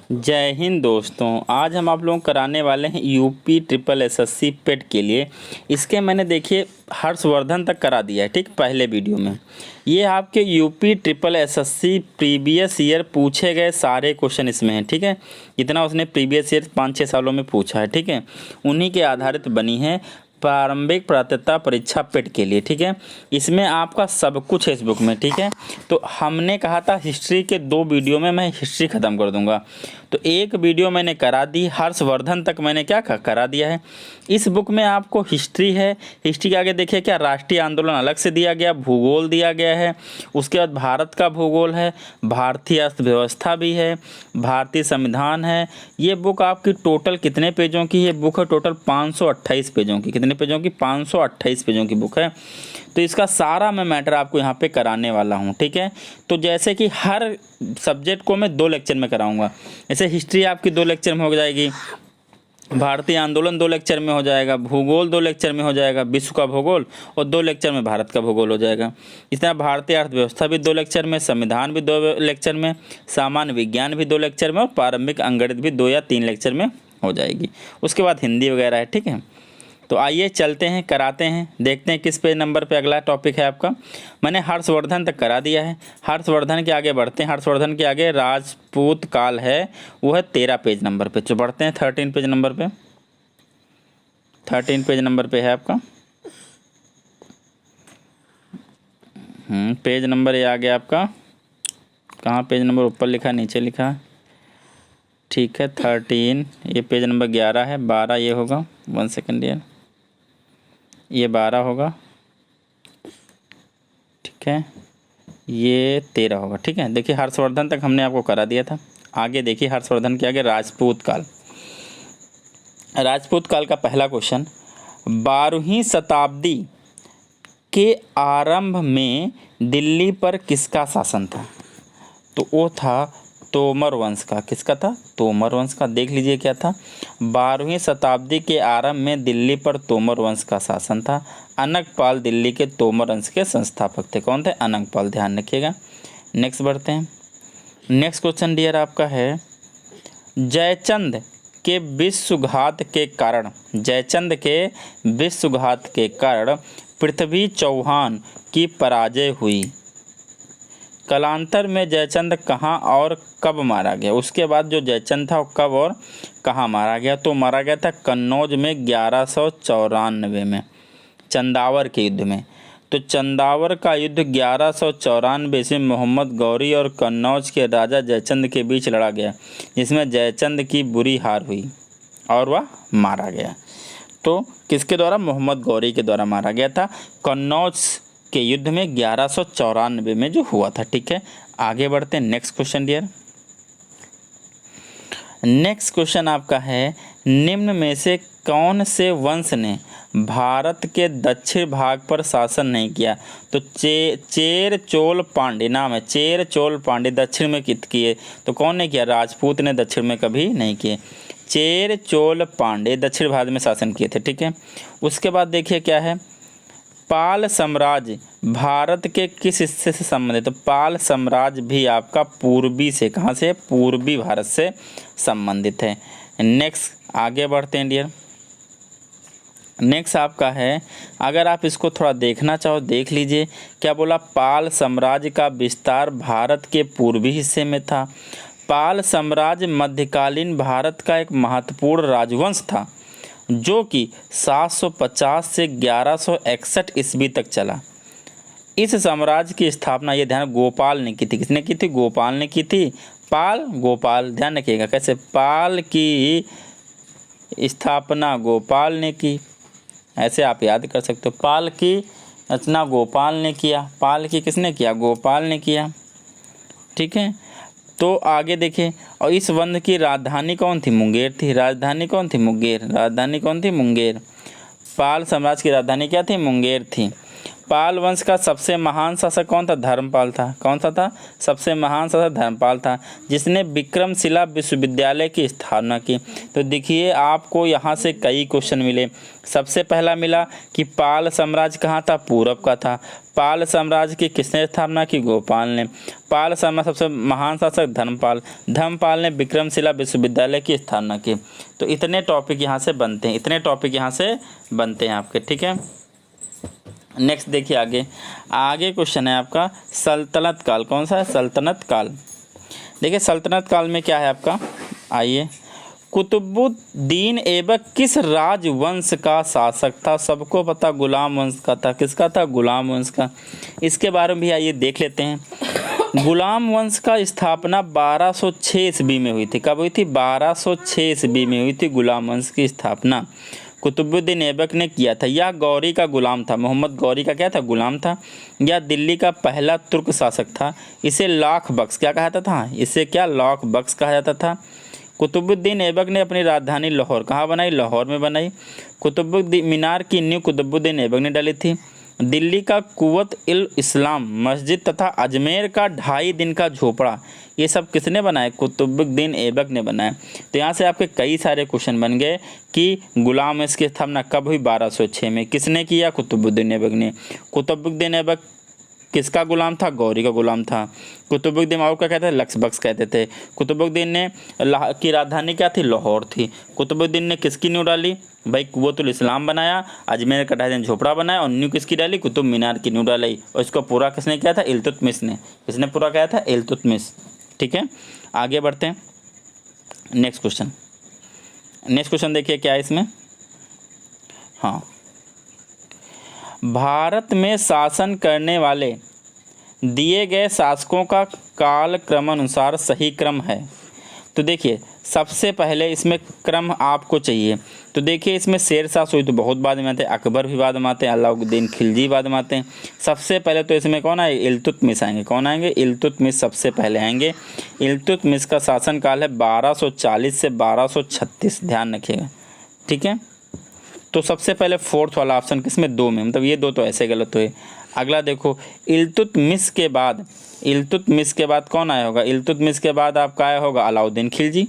जय हिंद दोस्तों। आज हम आप लोगों को कराने वाले हैं यूपी ट्रिपल एसएससी पेट के लिए। इसके मैंने देखिए हर्षवर्धन तक करा दिया है, ठीक, पहले वीडियो में। ये आपके UP triple SSC previous year पूछे गए सारे क्वेश्चन इसमें हैं, ठीक है। जितना उसने प्रीवियस ईयर 5-6 सालों में पूछा है, ठीक है, उन्हीं के आधारित बनी है प्रारंभिक पात्रता परीक्षा पेट के लिए, ठीक है। इसमें आपका सब कुछ है इस बुक में, ठीक है। तो हमने कहा था हिस्ट्री के 2 वीडियो में मैं हिस्ट्री ख़त्म कर दूंगा, तो एक वीडियो मैंने करा दी, हर्षवर्धन तक मैंने क्या करा दिया है। इस बुक में आपको हिस्ट्री है, हिस्ट्री के आगे देखिए क्या राष्ट्रीय आंदोलन अलग से दिया गया, भूगोल दिया गया है, उसके बाद भारत का भूगोल है, भारतीय अर्थव्यवस्था भी है, भारतीय संविधान है। ये बुक आपकी टोटल कितने पेजों की है? बुक है टोटल 528 पेजों की। कितने पेजों की? 528 पेजों की बुक है। तो इसका सारा मैं मैटर आपको यहाँ पे कराने वाला हूँ, ठीक है। तो जैसे कि हर सब्जेक्ट को मैं 2 लेक्चर में कराऊंगा। जैसे हिस्ट्री आपकी 2 लेक्चर में हो जाएगी, भारतीय आंदोलन 2 लेक्चर में हो जाएगा, भूगोल 2 लेक्चर में हो जाएगा, विश्व का भूगोल, और 2 लेक्चर में भारत का भूगोल हो जाएगा। इस तरह भारतीय अर्थव्यवस्था भी 2 लेक्चर में, संविधान भी 2 लेक्चर में, सामान्य विज्ञान भी 2 लेक्चर में, और प्रारंभिक अंकगणित भी 2 या 3 लेक्चर में हो जाएगी। उसके बाद हिंदी वगैरह है, ठीक है। तो आइए चलते हैं, कराते हैं, देखते हैं किस पेज नंबर पे अगला टॉपिक है आपका। मैंने हर्षवर्धन तक करा दिया है, हर्षवर्धन के आगे बढ़ते हैं। हर्षवर्धन के आगे राजपूत काल है, वो है 13 पेज नंबर पे। तो बढ़ते हैं 13 पेज नंबर पे। 13 पेज नंबर पे है आपका। पेज नंबर ये आ गया आपका। कहाँ पेज नंबर? ऊपर लिखा, नीचे लिखा, ठीक है। 13 ये पेज नंबर 11 है, 12 ये होगा। 1 सेकेंड यार, ये 12 होगा, ठीक है। ये 13 होगा, ठीक है। देखिए हर्षवर्धन तक हमने आपको करा दिया था। आगे देखिए हर्षवर्धन के आगे राजपूत काल। राजपूत काल का पहला क्वेश्चन, 12वीं शताब्दी के आरंभ में दिल्ली पर किसका शासन था? तो वो था तोमर वंश का। किसका था? तोमर वंश का। देख लीजिए क्या था। 12वीं शताब्दी के आरंभ में दिल्ली पर तोमर वंश का शासन था। अनंगपाल दिल्ली के तोमर वंश के संस्थापक थे। कौन थे? अनंगपाल, ध्यान रखिएगा। नेक्स्ट बढ़ते हैं। नेक्स्ट क्वेश्चन डियर आपका है, जयचंद के विश्वघात के कारण, जयचंद के विश्वघात के कारण पृथ्वी चौहान की पराजय हुई। कालांतर में जयचंद कहाँ और कब मारा गया? उसके बाद जो जयचंद था वो कब और कहाँ मारा गया? तो मारा गया था कन्नौज में 1194 में, चंदावर के युद्ध में। तो चंदावर का युद्ध 1194 से मोहम्मद गौरी और कन्नौज के राजा जयचंद के बीच लड़ा गया, जिसमें जयचंद की बुरी हार हुई और वह मारा गया। तो किसके द्वारा? मोहम्मद गौरी के द्वारा मारा गया था, कन्नौज के युद्ध में 1194 में जो हुआ था, ठीक है। आगे बढ़ते हैं। Next question dear. Next question आपका है, निम्न में से कौन से वंश ने भारत के दक्षिण भाग पर शासन नहीं किया? तो चेर चोल पांड्य नाम है। चेर चोल पांड्य दक्षिण में किए, तो कौन ने किया? राजपूत ने दक्षिण में कभी नहीं किए। चेर चोल पांड्य दक्षिण भारत में शासन किए थे, ठीक है। उसके बाद देखिए क्या है, पाल साम्राज्य भारत के किस हिस्से से संबंधित? तो पाल साम्राज्य भी आपका पूर्वी से, कहाँ से? पूर्वी भारत से संबंधित है। नेक्स्ट आगे बढ़ते हैं डियर। नेक्स्ट आपका है, अगर आप इसको थोड़ा देखना चाहो देख लीजिए। क्या बोला? पाल साम्राज्य का विस्तार भारत के पूर्वी हिस्से में था। पाल साम्राज्य मध्यकालीन भारत का एक महत्वपूर्ण राजवंश था, जो कि 750 से 1161 ईस्वी तक चला। इस साम्राज्य की स्थापना, ये ध्यान, गोपाल ने की थी। किसने की थी? गोपाल ने की थी। पाल, गोपाल, ध्यान रखिएगा। कैसे? पाल की स्थापना गोपाल ने की, ऐसे आप याद कर सकते हो। पाल की रचना गोपाल ने किया। पाल की किसने किया? गोपाल ने किया, ठीक है। तो आगे देखें, और इस वंश की राजधानी कौन थी? मुंगेर थी। राजधानी कौन थी? मुंगेर। राजधानी कौन थी? मुंगेर। पाल साम्राज्य की राजधानी क्या थी? मुंगेर थी। पाल वंश का सबसे महान शासक कौन था? धर्मपाल था। कौन सा था? सबसे महान शासक धर्मपाल था, जिसने विक्रमशिला विश्वविद्यालय की स्थापना की। तो देखिए आपको यहाँ से कई क्वेश्चन मिले। सबसे पहला मिला कि पाल साम्राज्य कहाँ था? पूरब का था। पाल साम्राज्य की किसने स्थापना की? गोपाल ने। पाल साम्राज्य सबसे महान शासक धर्मपाल। धर्मपाल ने विक्रमशिला विश्वविद्यालय की स्थापना की। तो इतने टॉपिक यहाँ से बनते हैं, इतने टॉपिक यहाँ से बनते हैं आपके, ठीक है। नेक्स्ट देखिए आगे क्वेश्चन है आपका सल्तनत काल। कौन सा है? सल्तनत काल। देखिए सल्तनत काल में क्या है आपका, आइए, कुतुबुद्दीन ऐबक किस राजवंश का शासक था? सबको पता गुलाम वंश का था। किसका था? गुलाम वंश का। इसके बारे में भी आइए देख लेते हैं। गुलाम वंश का स्थापना 1206 ईस्वी में हुई थी। कब हुई थी? 1206 ईस्वी में हुई थी गुलाम वंश की स्थापना। कुतुबुद्दीन ऐबक ने किया था। यह गौरी का गुलाम था। मोहम्मद गौरी का क्या था? गुलाम था। यह दिल्ली का पहला तुर्क शासक था। इसे लाख बख्श क्या कहा जाता था? इसे क्या? लाख बख्श कहा जाता था। कुतुबुद्दीन ऐबक ने अपनी राजधानी लाहौर कहाँ बनाई? लाहौर में बनाई। कुतुबुद्दीन मीनार की नींव कुतुबुद्दीन ऐबक ने डाली थी। दिल्ली का कुव्वत इल इस्लाम मस्जिद तथा अजमेर का 2.5 दिन का झोपड़ा, ये सब किसने बनाए? कुतुबुद्दीन ऐबक ने बनाए। तो यहाँ से आपके कई सारे क्वेश्चन बन गए कि गुलाम वंश की स्थापना कब हुई? 1206 में। किसने किया? कुतुबुद्दीन ऐबक ने। कुतुबुद्दीन ऐबक किसका गुलाम था? गौरी का गुलाम था। कुतुबुद्दीन और क्या कहते थे? लक्ष्य बख्श कहते थे। कुतुबुद्दीन ने की राजधानी क्या थी? लाहौर थी। कुतुबुद्दीन ने किसकी नींव डाली? भाई कुव्वतुल इस्लाम बनाया, अजमेर का 2.5 दिन झोपड़ा बनाया और नींव किसकी डाली? कुतुब मीनार की नींव डाली। और इसको पूरा किसने किया था? इल्तुतमिश ने। किसने पूरा किया था? इल्तुतमिश। ठीक है, आगे बढ़ते हैं। नेक्स्ट क्वेश्चन देखिए क्या है इसमें। हाँ, भारत में शासन करने वाले दिए गए शासकों का काल क्रमानुसार सही क्रम है। तो देखिए सबसे पहले इसमें क्रम आपको चाहिए। तो देखिए इसमें शेरशाह सूरी तो बहुत बाद में आते हैं, अकबर भी बाद में आते हैं, अलाउद्दीन खिलजी बाद में आते हैं। सबसे पहले तो इसमें कौन आए? इल्तुतमिश आएंगे। कौन आएंगे? इल्तुतमिश सबसे पहले आएंगे। इल्तुतमिश का शासनकाल है 1240 से 1236, ध्यान रखिएगा, ठीक है। तो सबसे पहले फोर्थ वाला ऑप्शन किसमें? 2 में, मतलब ये 2 तो ऐसे गलत हुए। अगला देखो, इल्तुतमिश के बाद कौन आया होगा? इल्तुतमिश के बाद आपका आया होगा अलाउद्दीन खिलजी।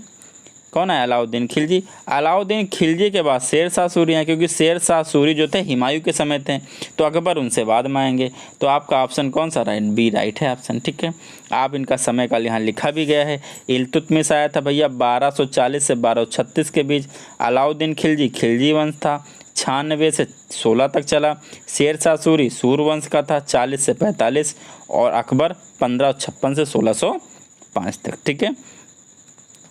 कौन है? अलाउद्दीन खिलजी। अलाउद्दीन खिलजी के बाद शेरशाह सूरी हैं, क्योंकि शेरशाह सूरी जो थे हुमायूं के समय थे, तो अकबर उनसे बाद में आएंगे। तो आपका ऑप्शन कौन सा राइट? बी राइट है ऑप्शन, ठीक है। आप इनका समय काल यहाँ लिखा भी गया है। इल्तुतमिश आया था भैया 1240 से 1236 के बीच। अलाउद्दीन खिलजी वंश था, 96 से 16 तक चला। शेरशाह सूरी सूर वंश का था, 40 से 45। और अकबर 1556 से 1605 तक, ठीक है।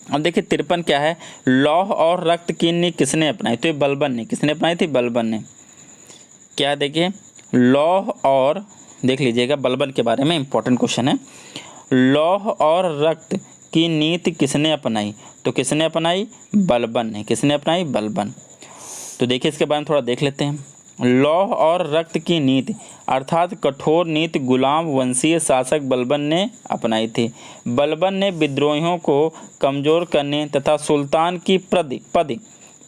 अब देखिए 53 क्या है? लौह और रक्त की नींव किसने अपनाई? तो ये बलबन ने। किसने अपनाई थी? बलबन ने। क्या देखिए, लौह और, देख लीजिएगा बलबन के बारे में इंपॉर्टेंट क्वेश्चन है। लौह और रक्त की नीति किसने अपनाई? तो किसने अपनाई? बलबन ने। किसने अपनाई? बलबन। तो देखिए इसके बारे में थोड़ा देख लेते हैं। लौह और रक्त की नीति अर्थात कठोर नीति गुलाम वंशीय शासक बलबन ने अपनाई थी। बलबन ने विद्रोहियों को कमज़ोर करने तथा सुल्तान की पद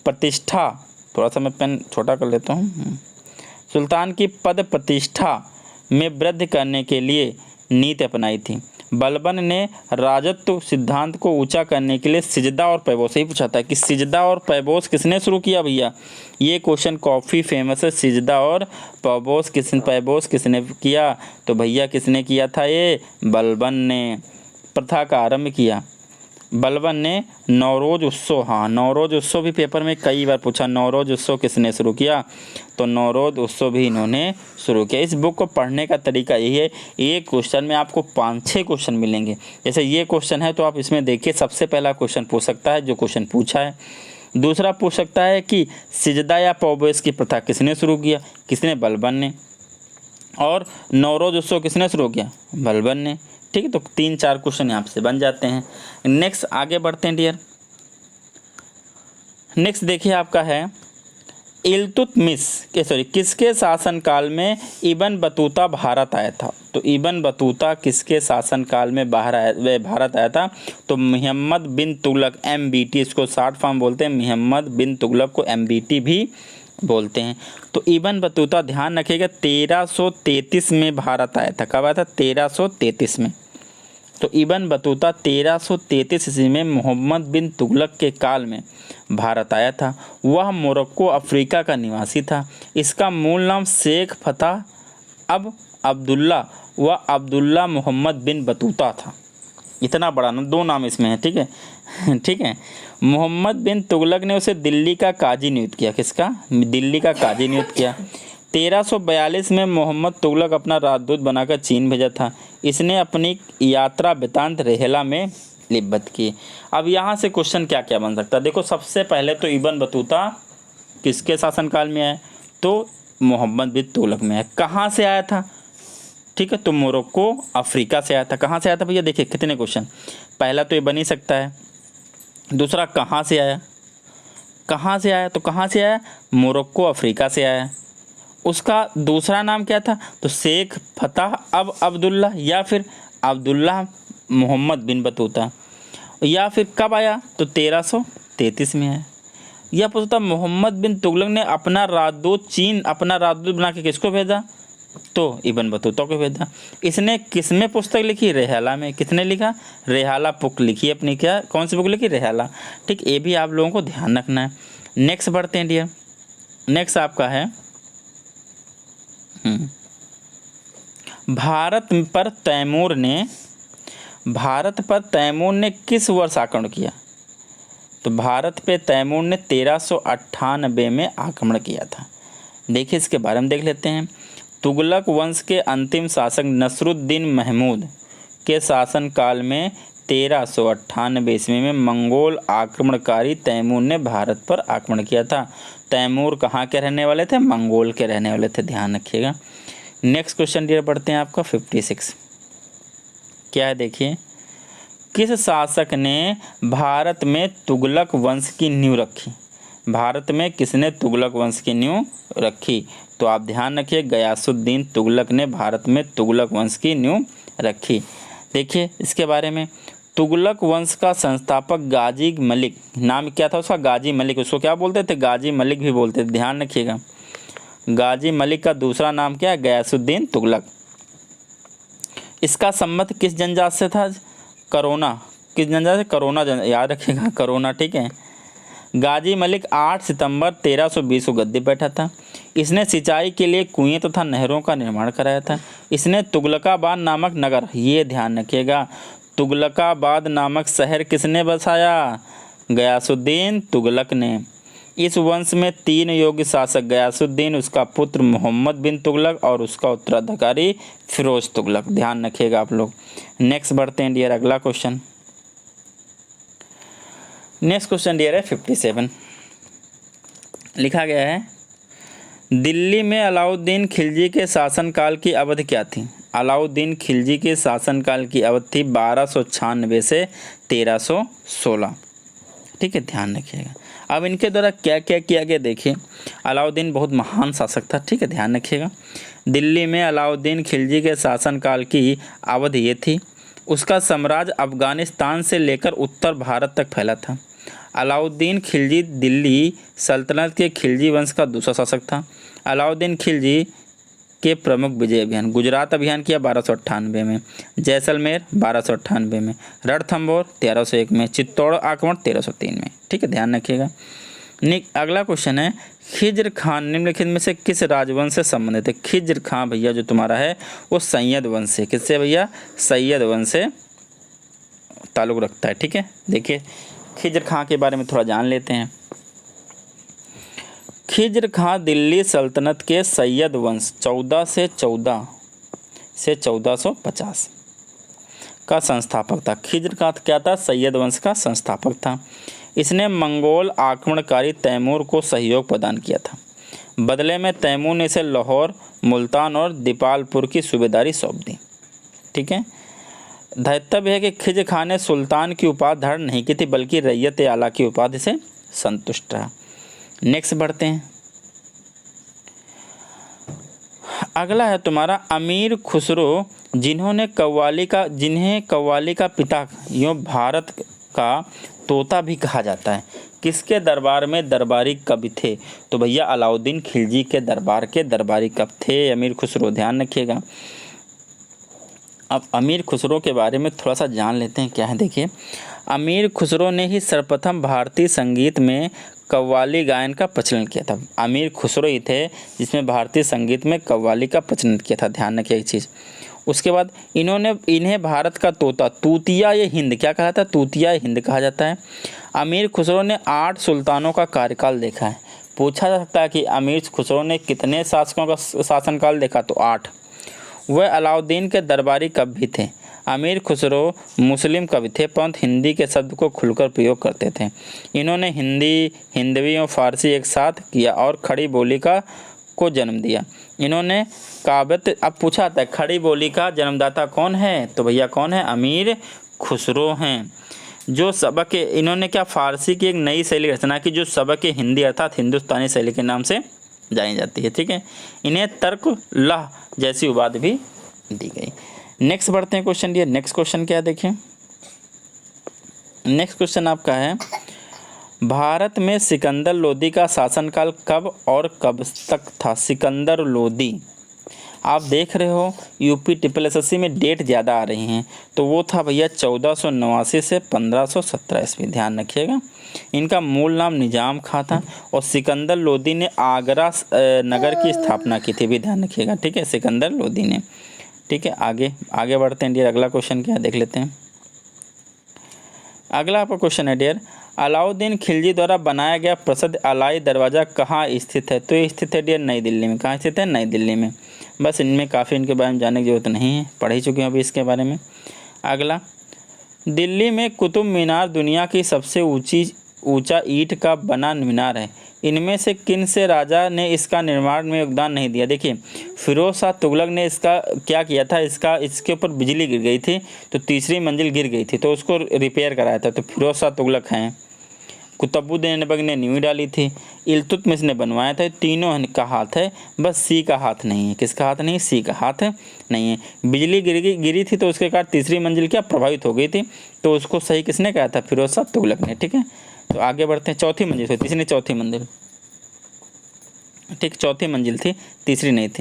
प्रतिष्ठा, थोड़ा सा मैं पेन छोटा कर लेता हूँ, सुल्तान की पद प्रतिष्ठा में वृद्धि करने के लिए नीति अपनाई थी। बलबन ने राजत्व सिद्धांत को ऊंचा करने के लिए सिजदा और पैबोस, ही पूछा था कि सिजदा और पैबोस किसने शुरू किया भैया? ये क्वेश्चन काफ़ी फेमस है। सिजदा और पैबोस किसने किया? तो भैया किसने किया था? ये बलबन ने प्रथा का आरंभ किया। बलबन ने नौरोज उत्सव, हाँ नौरोज उत्सव भी पेपर में कई बार पूछा। नौरोज उत्सव किसने शुरू किया? तो नौरोज उत्सव भी इन्होंने शुरू किया। इस बुक को पढ़ने का तरीका यही है, एक क्वेश्चन में आपको 5-6 क्वेश्चन मिलेंगे। जैसे ये क्वेश्चन है तो आप इसमें देखिए, सबसे पहला क्वेश्चन पूछ सकता है जो क्वेश्चन पूछा है। दूसरा पूछ सकता है कि सिजदा या पैबोस की प्रथा किसने शुरू किया? किसने? बलबन ने। और नौरोज उत्सव किसने शुरू किया? बलबन ने। ठीक है, तो 3-4 क्वेश्चन यहाँ से बन जाते हैं। नेक्स्ट आगे बढ़ते हैं डियर। नेक्स्ट देखिए आपका है इल्तुतमिश किसके शासनकाल में इब्न बतूता भारत आया था? तो इब्न बतूता किसके शासनकाल में भारत आया था? तो मोहम्मद बिन तुगलक, MBT इसको शॉर्ट फॉर्म बोलते हैं, मोहम्मद बिन तुगलक को MBT भी बोलते हैं। तो इब्न बतूता ध्यान रखिएगा 1333 में भारत आया था। कब आया था? 1333 में। तो इब्न बतूता 1333 ईस्वी में मोहम्मद बिन तुगलक के काल में भारत आया था। वह मोरक्को अफ्रीका का निवासी था। इसका मूल नाम शेख फतह अब अब्दुल्ला व अब्दुल्ला मोहम्मद बिन बतूता था। इतना बड़ा नाम, 2 नाम इसमें है, ठीक है ठीक है। मोहम्मद बिन तुगलक ने उसे दिल्ली का काजी नियुक्त किया। किसका? दिल्ली का काजी नियुक्त किया। 1342 में मोहम्मद तुगलक अपना राजदूत बनाकर चीन भेजा था। इसने अपनी यात्रा वृत्तांत रेहला में लिपिबद्ध की। अब यहाँ से क्वेश्चन क्या क्या बन सकता है? देखो, सबसे पहले तो इब्न बतूता किसके शासनकाल में आया? तो मोहम्मद बिन तुगलक में आया। कहाँ से आया था? ठीक है, तो मोरक्को अफ्रीका से आया था। कहाँ से आया था भैया? देखिए कितने क्वेश्चन। पहला तो ये बन ही सकता है। दूसरा, कहाँ से आया? कहाँ से आया? तो कहाँ से आया? मोरक्को अफ्रीका से आया। उसका दूसरा नाम क्या था? तो शेख फतह अब अब्दुल्ला या फिर अब्दुल्ला मोहम्मद बिन बतूता। या फिर कब आया? तो 1333 में आया। यह पूछता मोहम्मद बिन तुगलक ने अपना राजदूत चीन अपना राजदूत बना के किसको भेजा? तो इब्न बतूता को भेजा। इसने किसमें पुस्तक लिखी? रेहाला में। किसने लिखा? रेहाला बुक लिखी अपनी। क्या, कौन सी बुक लिखी? रेहाला। ठीक, ये भी आप लोगों को ध्यान रखना है। नेक्स्ट बढ़ते हैं डियर। नेक्स्ट आपका है भारत पर तैमूर ने किस वर्ष आक्रमण किया? तो भारत पे तैमूर ने 1398 में आक्रमण किया था। देखिए इसके बारे में देख लेते हैं। तुगलक वंश के अंतिम शासक नसरुद्दीन महमूद के शासनकाल में 1398 ईस्वी में मंगोल आक्रमणकारी तैमूर ने भारत पर आक्रमण किया था। तैमूर कहाँ के रहने वाले थे? मंगोल के रहने वाले थे, ध्यान रखिएगा। नेक्स्ट क्वेश्चन डियर पढ़ते हैं आपका 56। क्या है देखिए, किस शासक ने भारत में तुगलक वंश की नींव रखी? भारत में किसने तुगलक वंश की नींव रखी? तो आप ध्यान रखिए, गयासुद्दीन तुगलक ने भारत में तुगलक वंश की नींव रखी। देखिए इसके बारे में, तुगलक वंश का संस्थापक गाजी मलिक, नाम क्या था उसका? गाजी मलिक। उसको क्या बोलते थे? गाजी मलिक भी बोलते थे, ध्यान रखिएगा। गाजी मलिक का दूसरा नाम क्या है? गयासुद्दीन तुगलक। इसका संबंध किस जनजाति से था? करोना। किस जनजाति से? करोना याद रखिएगा, करोना, ठीक है। गाजी मलिक 8 सितंबर 1320 को गद्दी बैठा था। इसने सिंचाई के लिए कुएं तथा नहरों का निर्माण कराया था। इसने तुगलकाबाद नामक नगर, ये ध्यान रखिएगा, तुगलकाबाद नामक शहर किसने बसाया? गयासुद्दीन तुगलक ने। इस वंश में 3 योग्य शासक, गयासुद्दीन, उसका पुत्र मोहम्मद बिन तुगलक और उसका उत्तराधिकारी फिरोज तुगलक, ध्यान रखिएगा आप लोग। नेक्स्ट बढ़ते हैं डियर, अगला क्वेश्चन। नेक्स्ट क्वेश्चन डियर है 57। लिखा गया है, दिल्ली में अलाउद्दीन खिलजी के शासनकाल की अवधि क्या थी? अलाउद्दीन खिलजी के शासनकाल की अवधि थी 1296 से 1316। ठीक है, ध्यान रखिएगा। अब इनके द्वारा क्या क्या किया गया देखिए। अलाउद्दीन बहुत महान शासक था, ठीक है, ध्यान रखिएगा। दिल्ली में अलाउद्दीन खिलजी के शासनकाल की अवधि ये थी। उसका साम्राज्य अफगानिस्तान से लेकर उत्तर भारत तक फैला था। अलाउद्दीन खिलजी दिल्ली सल्तनत के खिलजी वंश का दूसरा शासक था। अलाउद्दीन खिलजी के प्रमुख विजय अभियान, गुजरात अभियान किया 1298 में, जैसलमेर 1298 में, रणथंभौर 1301 में, चित्तौड़ आक्रमण 1303 में। ठीक है, ध्यान रखिएगा। अगला क्वेश्चन है, खिज्र खान निम्नलिखित में से किस राजवंश से संबंधित है? खिज्र खान भैया जो तुम्हारा है वो सैयद वंश से, किससे भैया? सैयद वंश से ताल्लुक़ रखता है। ठीक है, देखिए खिज्र खान के बारे में थोड़ा जान लेते हैं। खिज्र खान दिल्ली सल्तनत के सैयद वंश 14 से 1450 का संस्थापक था। खिज्र खान क्या था? सैयद वंश का संस्थापक था। इसने मंगोल आक्रमणकारी तैमूर को सहयोग प्रदान किया था। बदले में तैमूर ने इसे लाहौर, मुल्तान और दीपालपुर की सूबेदारी सौंप दी। ठीक है, धैर्यतव्य है कि खिज्र खान ने सुल्तान की उपाधि धारण नहीं की थी, बल्कि रैयत आला की उपाधि से संतुष्ट रहा। नेक्स्ट बढ़ते हैं। अगला है तुम्हारा अमीर खुसरो, जिन्हें कव्वाली का पिता यूँ का तोता भी कहा जाता है। किसके दरबार में दरबारी कवि थे? तो भैया अलाउद्दीन खिलजी के दरबार के दरबारी कवि थे अमीर खुसरो, ध्यान रखिएगा। अब अमीर खुसरो के बारे में थोड़ा सा जान लेते हैं, क्या है देखिए। अमीर खुसरो ने ही सर्वप्रथम भारतीय संगीत में कव्वाली गायन का प्रचलन किया था। अमीर खुसरो ही थे जिसमें भारतीय संगीत में कव्वाली का प्रचलन किया था, ध्यान रखिए एक चीज़। उसके बाद इन्हें भारत का तोता, तूतिया ये हिंद, क्या कहा था? तूतिया हिंद कहा जाता है। अमीर खुसरो ने 8 सुल्तानों का कार्यकाल देखा है। पूछा जा सकता है कि अमीर खुसरो ने कितने शासकों का शासनकाल देखा? तो 8। वह अलाउद्दीन के दरबारी कवि भी थे। अमीर खुसरो मुस्लिम कवि थे परंतु हिंदी के शब्द को खुलकर प्रयोग करते थे। इन्होंने हिंदी, हिंदवी और फारसी एक साथ किया और खड़ी बोली को जन्म दिया। इन्होंने काव्य, अब पूछा था खड़ी बोली का जन्मदाता कौन है? तो भैया कौन है? अमीर खुसरो हैं। जो सबक, इन्होंने क्या फारसी की एक नई शैली रचना की जो सबक हिंदी अर्थात हिंदुस्तानी शैली के नाम से जानी जाती है, ठीक है। इन्हें तर्क लह जैसी उपाधि भी दी गई। नेक्स्ट बढ़ते हैं क्वेश्चन दिए। नेक्स्ट क्वेश्चन क्या है देखिए। नेक्स्ट क्वेश्चन आपका है, भारत में सिकंदर लोदी का शासनकाल कब और कब तक था? सिकंदर लोदी, आप देख रहे हो यूपी ट्रिपल एसएससी में डेट ज़्यादा आ रही हैं, तो वो था भैया 1489 से 1517 ईस्वी, ध्यान रखिएगा। इनका मूल नाम निजाम खां था और सिकंदर लोदी ने आगरा नगर की स्थापना की थी भी, ध्यान रखिएगा, ठीक है, सिकंदर लोदी ने, ठीक है। आगे बढ़ते हैं डियर। अगला क्वेश्चन क्या है देख लेते हैं। अगला आपका क्वेश्चन है डियर, अलाउद्दीन खिलजी द्वारा बनाया गया प्रसिद्ध अलाई दरवाज़ा कहाँ स्थित है? तो ये स्थित है डियर नई दिल्ली में। कहाँ स्थित है? नई दिल्ली में। बस इनमें काफ़ी इनके बारे में जानने की जरूरत नहीं है, पढ़ ही चुके हैं अभी इसके बारे में। अगला, दिल्ली में कुतुब मीनार दुनिया की सबसे ऊंचा ईंट का बना मीनार है। इनमें से किन से राजा ने इसका निर्माण में योगदान नहीं दिया? देखिए, फिरोज शाह तुगलक ने इसका क्या किया था, इसके ऊपर बिजली गिर गई थी तो तीसरी मंजिल गिर गई थी तो उसको रिपेयर कराया था, तो फिरोज शाह तुगलक हैं। कुतुबुद्दीन ऐबक ने नींव डाली थी। इल्तुतमिश ने बनवाया था। तीनों का हाथ है, बस सी का हाथ नहीं है। किसका हाथ नहीं? सी का हाथ नहीं है। बिजली गिरी थी तो उसके कारण तीसरी मंजिल क्या प्रभावित हो गई थी, तो उसको सही किसने कहा था? फिरोज शाह तुगलक ने, ठीक है। तो आगे बढ़ते हैं। चौथी मंजिल थी, तीसरी नहीं, चौथी मंजिल, ठीक, चौथी मंजिल थी, तीसरी नहीं थी।